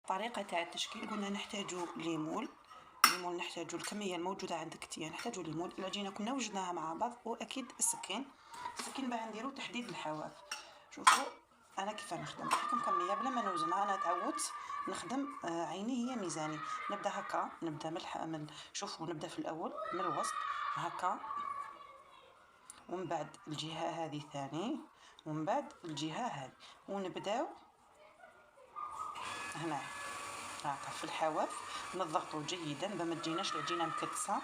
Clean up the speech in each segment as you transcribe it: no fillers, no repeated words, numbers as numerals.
الطريقة تاع التشكيل. قلنا نحتاجو ليمون نحتاجو الكمية الموجودة عندك تيا، نحتاجو ليمون. العجينة كنا وجدناها مع بعض، واكيد السكين باه نديرو تحديد الحواف. شوفوا انا كيف نخدم، نحكم كمية بلا ما نوزنها. انا تعودت نخدم عيني هي ميزاني. نبدا هكا، نبدا من شوفوا نبدا في الاول من الوسط هكا، ومن بعد الجهة هذه ثاني، ومن بعد الجهة هذه، ونبداو هنا هكا في الحواف. نضغطوا جيدا باش ما تجيناش العجينه مكتسه.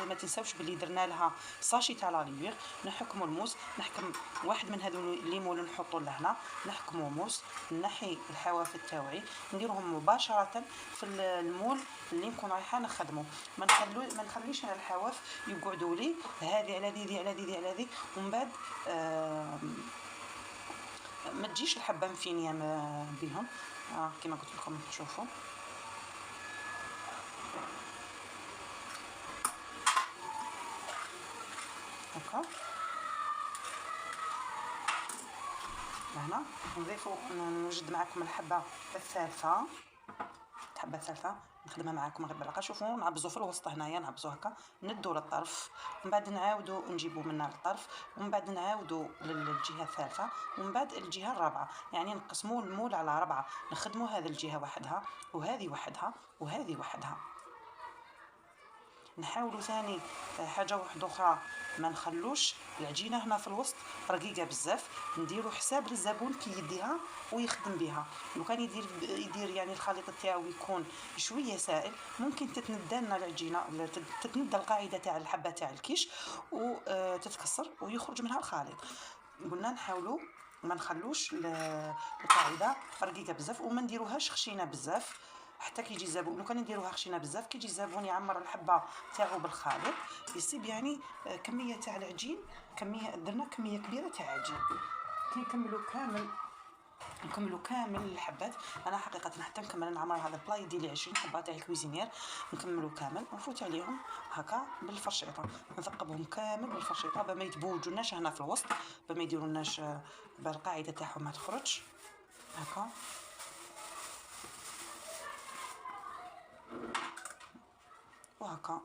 ما تنساوش بلي درنا لها ساشي تاع لاليغ. نحكموا الموس، نحكم واحد من هذو الليمون نحطوا لهنا، نحكموا موس، نحي الحواف تاوعي نديرهم مباشره في المول اللي نكون رايحه نخدمه. ما نخليش انا الحواف يقعدوا لي هذه على ذي على ذي على ذي، ومن بعد ما تجيش الحبه مفينيه بهم. كما قلت لكم شوفوا هكا. هنا نضيفوا، نوجد معكم الحبه الثالثه، نخدمها معكم غير بالعقل. شوفوا نعبزوا في الوسط هنايا، نعبزوا هكا، ندوا للطرف، من بعد نعاودوا نجيبوا منها للطرف، ومن بعد نعاودوا للجهه الثالثه، ومن بعد الجهه الرابعه. يعني نقسموا المول على 4، نخدموا هذه الجهه وحدها، وهذه وحدها، وهذه وحدها. نحاولوا ثاني حاجه واحده اخرى، ما نخلوش العجينه هنا في الوسط رقيقه بزاف. نديروا حساب للزبون كي يديها ويخدم بها. لو كان يدير يعني الخليط تاعو يكون شويه سائل، ممكن تتندى لنا العجينه، تتندى القاعده تاع الحبه تاع الكيش وتتكسر ويخرج منها الخليط. قلنا نحاولوا ما نخلوش القاعده رقيقه بزاف، وما نديروهاش خشينه بزاف حتى كي يجي الزبون. لو كان نديروها خشينه بزاف كي يجي الزبون يعمر الحبه تاعو بالخليط يصيب يعني كميه تاع العجين، درنا كميه كبيره تاع عجين. كي نكملوا كامل الحبات. انا حقيقه حتى نكمل نعمر هذا البلا يدير لي 20 حبه تاع الكويزينير. نكملوا كامل ونفوت عليهم هكا بالفرشيطه، نثقبهم كامل بالفرشيطه باش ما يتبوجوناش هنا في الوسط، باش ما يديرولناش بالقاعده تاعهم ما تخرج هكا. وهكا